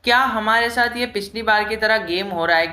क्या हमारे साथ ये पिछली बार की तरह गेम हो रहा है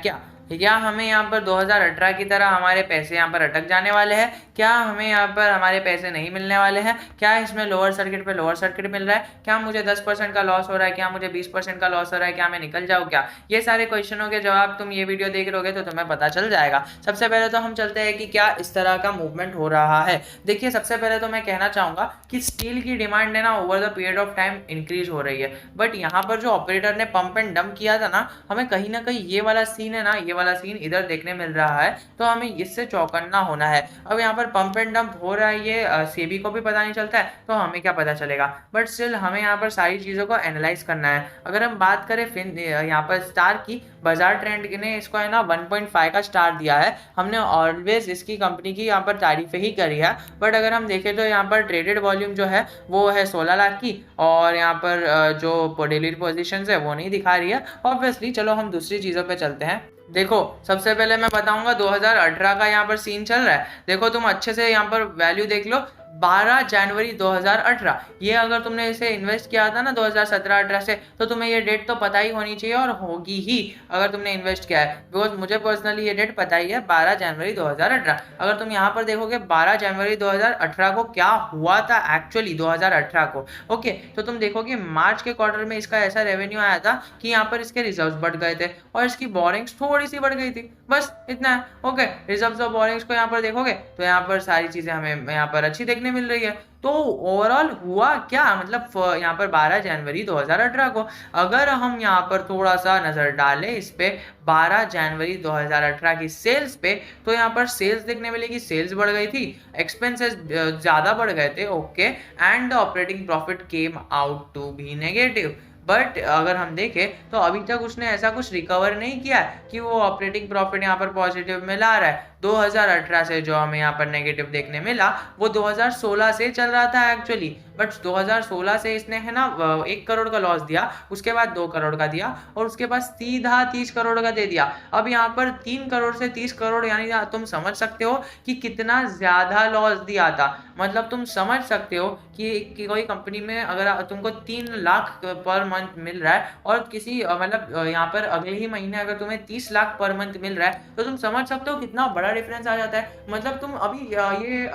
क्या हमें यहाँ पर 2018 की तरह हमारे पैसे यहाँ पर अटक जाने वाले हैं? क्या हमें यहाँ पर हमारे पैसे नहीं मिलने वाले हैं? क्या इसमें लोअर सर्किट पे लोअर सर्किट मिल रहा है? क्या मुझे 10% का लॉस हो रहा है? क्या मुझे 20% का लॉस हो रहा है? क्या मैं निकल जाऊँ क्या? ये सारे क्वेश्चनों के जवाब तुम ये वीडियो देख रहोगे तो तुम्हें पता चल जाएगा। सबसे पहले तो हम चलते हैं कि क्या इस तरह का मूवमेंट हो रहा है। देखिए, सबसे पहले तो मैं कहना चाहूँगा कि स्टील की डिमांड है ना over the period of time increase हो रही है, बट यहाँ पर जो ऑपरेटर ने पंप एंड डंप किया था ना, हमें कहीं ना कहीं ये वाला सीन है ना, ये वाला सीन इधर देखने मिल रहा है, तो हमें इससे चौकन्ना होना है। अब यहाँ पर पंप एंड डंप हो रहा है, ये सेबी को भी पता नहीं चलता है, तो हमें क्या पता चलेगा। बट स्टिल हमें यहाँ पर सारी चीज़ों को एनालाइज करना है। अगर हम बात करें फिर यहाँ पर स्टार की, बाजार ट्रेंड ने इसको है ना 1.5 का स्टार दिया है। हमने ऑलवेज इसकी कंपनी की यहाँ पर तारीफें ही करी है, बट अगर हम देखें तो यहाँ पर ट्रेडेड वॉल्यूम जो है वो है 16 लाख की, और यहाँ पर जो डेली पोजीशन है वो नहीं दिखा रही है ऑब्वियसली। चलो हम दूसरी चीज़ों पे चलते हैं। देखो, सबसे पहले मैं बताऊंगा 2018 का यहाँ पर सीन चल रहा है। देखो, तुम अच्छे से यहाँ पर वैल्यू देख लो, 12 जनवरी 2018। ये अगर तुमने इसे इन्वेस्ट किया था ना 2017-18 से, तो तुम्हें ये डेट तो पता ही होनी चाहिए, और होगी ही अगर तुमने इन्वेस्ट किया है, बिकॉज मुझे पर्सनली ये डेट पता ही है, 12 जनवरी 2018। अगर तुम यहाँ पर देखोगे 12 जनवरी 2018 को क्या हुआ था एक्चुअली 2018 को, ओके, तो तुम देखोगे मार्च के क्वार्टर में इसका ऐसा रेवेन्यू आया था कि यहाँ पर इसके रिजर्व बढ़ गए थे और इसकी बोरिंग्स थोड़ी सी बढ़ गई थी, बस इतना है। ओके, रिजर्व्स और बोरिंग्स को यहाँ पर देखोगे तो यहाँ पर सारी चीजें हमें यहाँ पर अच्छी देखने मिल रही है। तो ओवरऑल हुआ क्या, मतलब यहाँ पर 12 जनवरी 2018 को अगर हम यहाँ पर थोड़ा सा नजर डालें इस पे 12 जनवरी 2018 की सेल्स पे, तो यहाँ पर सेल्स देखने मिलेगी, सेल्स बढ़ गई थी, एक्सपेंसेस ज्यादा बढ़ गए थे, okay, and operating profit came out to be negative. But अगर हम देखें तो अभी तक उसने ऐसा कुछ रिकवर नहीं किया कि वो ऑपरेटिंग प्रॉफिट यहाँ पर पॉजिटिव में ला रहा है। 2018 से जो हमें यहाँ पर नेगेटिव देखने मिला वो 2016 से चल रहा था एक्चुअली, बट 2016 से इसने है ना 1 करोड़ का लॉस दिया, उसके बाद 2 करोड़ का दिया, और उसके बाद सीधा 30 करोड़ का दे दिया। अब यहाँ पर 3 करोड़ से 30 करोड़, यानी तुम समझ सकते हो कि कितना ज्यादा लॉस दिया था। मतलब तुम समझ सकते हो कि कोई कंपनी में अगर तुमको 3 लाख पर मंथ मिल रहा है और किसी मतलब यहाँ पर अगले ही महीने अगर तुम्हें 30 लाख पर मंथ मिल रहा है, तो तुम समझ सकते हो कितना बड़ा डिफरेंस आ जाता है। मतलब तुम अभी ये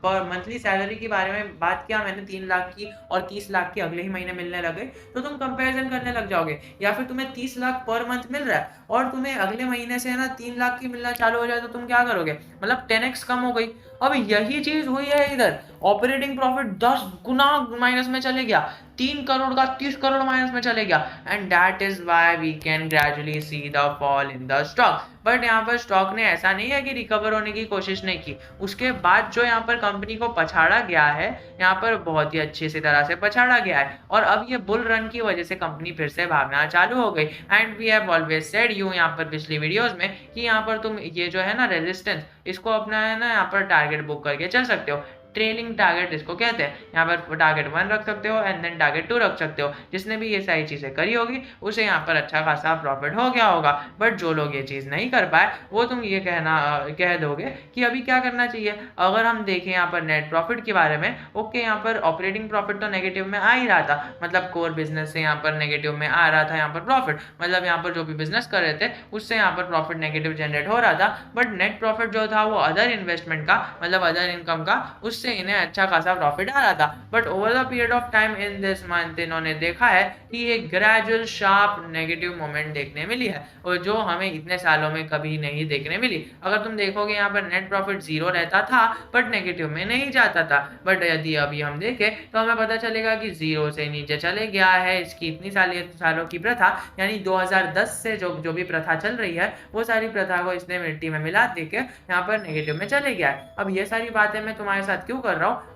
पर मंथली सैलरी के बारे में बात किया मैंने, 3 लाख की और 30 लाख की अगले ही महीने मिलने लगे, तो तुम कंपैरिजन करने लग जाओगे। या फिर तुम्हें 30 लाख पर मंथ मिल रहा है और तुम्हें अगले महीने से है ना 3 लाख की मिलना चालू हो जाए, तो तुम क्या करोगे, मतलब 10x कम हो गई। अब यही चीज हुई है इधर, ऑपरेटिंग प्रॉफिट 10 गुना माइनस में चले गया, 3 करोड़ का 30 करोड़ माइनस में चले गया, and that is why we can gradually see the fall in the stock. But यहाँ पर स्टॉक ने ऐसा नहीं है कि रिकवर होने की कोशिश नहीं की, उसके बाद जो यहाँ पर कंपनी को पछाड़ा गया है, यहाँ पर बहुत ही अच्छी सी तरह से पछाड़ा गया है, और अब ये बुल रन की वजह से कंपनी फिर से भागना चालू हो गई। And we have always said you यहाँ पर पिछली वीडियोस में कि यहाँ पर तुम ये जो है ना रेजिस्टेंस, इसको अपना है ना यहाँ पर टारगेट बुक करके चल सकते हो। ट्रेलिंग टारगेट इसको कहते हैं। यहाँ पर टारगेट 1 रख सकते हो एंड देन टारगेट 2 रख सकते हो। जिसने भी ये सारी चीजें करी होगी उसे यहाँ पर अच्छा खासा प्रॉफिट हो गया होगा, बट जो लोग ये चीज नहीं कर पाए वो तुम ये कह दोगे कि अभी क्या करना चाहिए। अगर हम देखें यहाँ पर नेट प्रॉफिट के बारे में, ओके, यहाँ पर ऑपरेटिंग प्रॉफिट तो नेगेटिव में आ ही रहा था, मतलब कोर बिजनेस से यहाँ पर नेगेटिव में आ रहा था यहाँ पर प्रॉफिट, मतलब यहाँ पर जो भी बिजनेस कर रहे थे उससे यहाँ पर प्रॉफिट नेगेटिव जनरेट हो रहा था, बट नेट प्रॉफिट जो था वो अदर इन्वेस्टमेंट का, मतलब अदर इनकम का, उससे इन्हें अच्छा खासा प्रॉफिट आ रहा था। But over the period of time in this month इन्होंने देखा है कि एक ग्रेजुअल शार्प नेगेटिव मोमेंट देखने मिली है, और जो हमें इतने सालों में कभी नहीं देखने मिली। अगर तुम देखोगे यहाँ पर नेट प्रॉफिट 0 रहता था बट नेगेटिव में नहीं जाता था, बट यदि अभी हम देखें तो हमें पता चलेगा कि 0 से नीचे चले गया है। इसकी इतनी सालों की प्रथा, यानी 2010 से जो भी प्रथा चल रही है वो सारी प्रथा को इसने मिट्टी में मिला देके यहाँ पर नेगेटिव में चले गया है। अब ये सारी बातें मैं तुम्हारे साथ क्यों कर रहा हूँ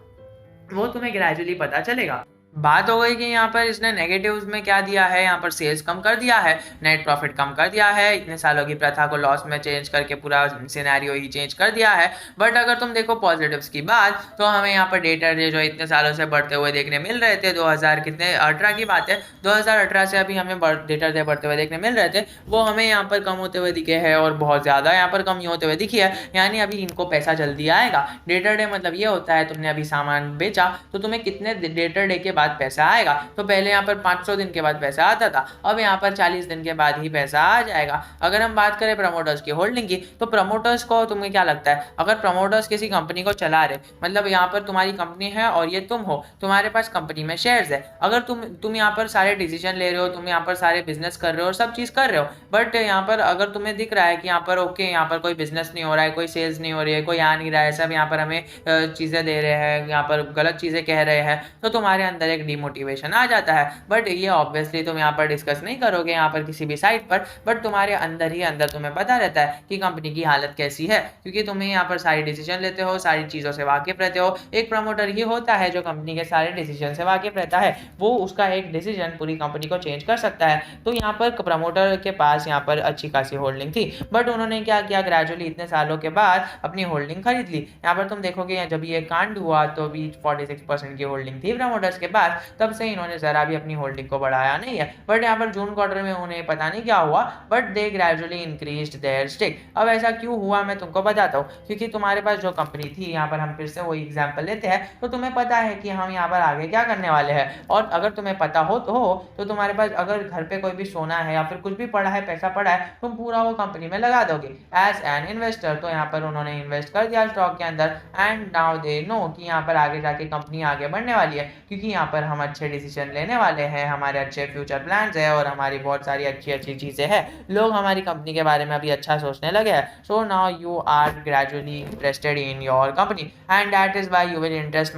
वो तुम्हें ग्रेजुअली पता चलेगा। बात हो गई कि यहाँ पर इसने नेगेटिव्स में क्या दिया है, यहाँ पर सेल्स कम कर दिया है, नेट प्रॉफिट कम कर दिया है, इतने सालों की प्रथा को लॉस में चेंज करके पूरा सिनेरियो ही चेंज कर दिया है। बट अगर तुम देखो पॉजिटिव्स की बात, तो हमें यहाँ पर डेटा जो इतने सालों से बढ़ते हुए देखने मिल रहे थे, 2018 की बात है, 2018 से अभी हमें डेटा बढ़ते हुए देखने मिल रहे थे, वो हमें यहाँ पर कम होते हुए दिखे हैं, और बहुत ज़्यादा यहाँ पर कमी होते हुए दिखी है। यानी अभी इनको पैसा जल्दी आएगा। डेटा डे मतलब ये होता है तुमने अभी सामान बेचा तो तुम्हें कितने डेटा डे के बाद पैसा आएगा। तो पहले यहाँ पर 500 दिन के बाद पैसा आता था, अब यहाँ पर 40 दिन के बाद ही पैसा आ जाएगा। अगर हम बात करें प्रमोटर्स की होल्डिंग की, तो प्रमोटर्स को तुम्हें क्या लगता है, अगर प्रमोटर्स किसी कंपनी को चला रहे, मतलब यहाँ पर तुम्हारी कंपनी है और ये तुम हो, तुम्हारे पास कंपनी में शेयर्स है, अगर तुम यहाँ पर सारे डिसीजन ले रहे हो, तुम यहाँ पर सारे बिजनेस कर रहे हो और सब चीज़ कर रहे हो, बट यहाँ पर अगर तुम्हें दिख रहा है कि यहाँ पर ओके यहाँ पर कोई बिजनेस नहीं हो रहा है, कोई सेल्स नहीं हो रही है, कोई आ नहीं रहा है, सब यहाँ पर हमें चीज़ें दे रहे हैं, यहाँ पर गलत चीज़ें कह रहे हैं, तो तुम्हारे अंदर एक डिमोटिवेशन आ जाता है। बट ये ऑब्वियसली तुम यहाँ पर डिस्कस नहीं करोगे यहाँ पर किसी भी साइट पर, बट तुम्हारे अंदर ही अंदर तुम्हें पता रहता है कि कंपनी की हालत कैसी है, क्योंकि तुम्हें यहाँ पर सारी डिसीजन लेते हो, सारी चीज़ों से वाकिफ रहते हो। एक प्रमोटर ही होता है जो कंपनी के सारे डिसीजन से वाकिफ रहता है, वो उसका एक डिसीजन पूरी कंपनी को चेंज कर सकता है। तो यहाँ पर प्रमोटर के पास यहाँ पर अच्छी खासी होल्डिंग थी, बट उन्होंने क्या किया, ग्रेजुअली इतने सालों के बाद अपनी होल्डिंग खरीद ली। यहाँ पर तुम देखोगे जब ये कांड हुआ तो भी 46% की होल्डिंग थी प्रमोटर्स के पास, तब से इन्होंने जरा भी अपनी होल्डिंग को बढ़ाया नहीं है। बट यहाँ पर जून क्वार्टर में उन्हें पता नहीं क्या हुआ, but they gradually increased their stake. अब ऐसा क्यों हुआ मैं तुमको बताता हूँ, क्योंकि तुम्हारे पास जो कंपनी थी, यहाँ पर हम फिर से वही एग्जाम्पल लेते हैं, तो तुम्हें पता है कि हम यहाँ पर आगे क्या करने वाले हैं, और अगर तुम्हें पता हो तो तुम्हारे पास अगर घर पे कोई भी सोना है या फिर कुछ भी पड़ा है, पैसा पड़ा है, तुम पूरा वो कंपनी में लगा दोगे एज एन इन्वेस्टर। तो यहाँ पर उन्होंने इन्वेस्ट कर दिया स्टॉक के अंदर, एंड नाउ दे नो कि यहाँ पर आगे जाके कंपनी आगे बढ़ने वाली है, क्योंकि यहाँ पर हम अच्छे डिसीजन लेने वाले हैं, हमारे अच्छे फ्यूचर प्लान्स है और हमारी बहुत सारी अच्छी अच्छी चीज़ें हैं, लोग हमारी कंपनी के बारे में अभी अच्छा सोचने लगे हैं। So now you are gradually interested in your company and that is why you will invest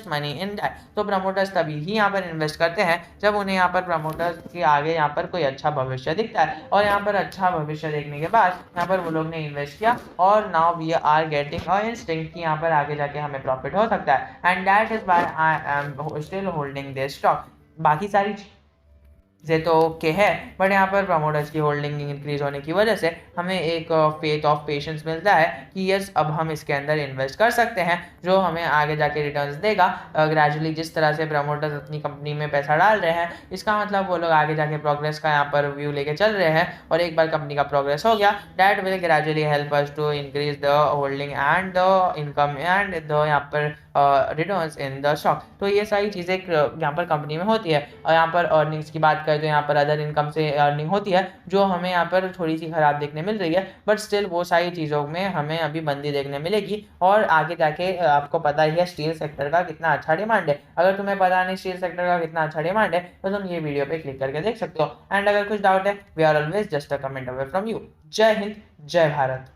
money in that. तो प्रमोटर्स तभी ही यहाँ पर इन्वेस्ट करते हैं जब उन्हें यहाँ पर प्रमोटर्स के आगे यहाँ पर कोई अच्छा भविष्य दिखता है, और यहाँ पर अच्छा भविष्य देखने के बाद यहाँ पर वो लोग ने इन्वेस्ट किया, और now we are getting a instinct कि यहाँ पर आगे जाके हमें प्रॉफिट हो सकता है, and that is why I am still holding this stock. बाकी सारी से तो ओके है, बट यहाँ पर प्रमोटर्स की होल्डिंग इंक्रीज होने की वजह से हमें एक फेथ ऑफ पेशेंस मिलता है कि यस अब हम इसके अंदर इन्वेस्ट कर सकते हैं, जो हमें आगे जाके रिटर्न्स देगा। ग्रेजुअली जिस तरह से प्रमोटर्स अपनी कंपनी में पैसा डाल रहे हैं, इसका मतलब वो लोग आगे जाके प्रोग्रेस का यहाँ पर व्यू लेके चल रहे हैं, और एक बार कंपनी का प्रोग्रेस हो गया, that will gradually help us to increase the holding and the income and the यहाँ पर रिटर्न्स इन द स्टॉक। तो ये सारी चीज़ें यहाँ पर कंपनी में होती है। और यहाँ पर अर्निंग्स की बात करें तो यहाँ पर अदर इनकम से अर्निंग होती है, जो हमें यहाँ पर थोड़ी सी खराब देखने मिल रही है, बट स्टिल वो सारी चीज़ों में हमें अभी मंदी देखने मिलेगी। और आगे जाके आपको पता ही है स्टील सेक्टर का कितना अच्छा डिमांड है। अगर तुम्हें पता नहीं स्टील सेक्टर का कितना अच्छा डिमांड है, तो तुम ये वीडियो पे क्लिक करके देख सकते हो। एंड अगर कुछ डाउट है, we are always just a comment away from you. जय हिंद, जय भारत।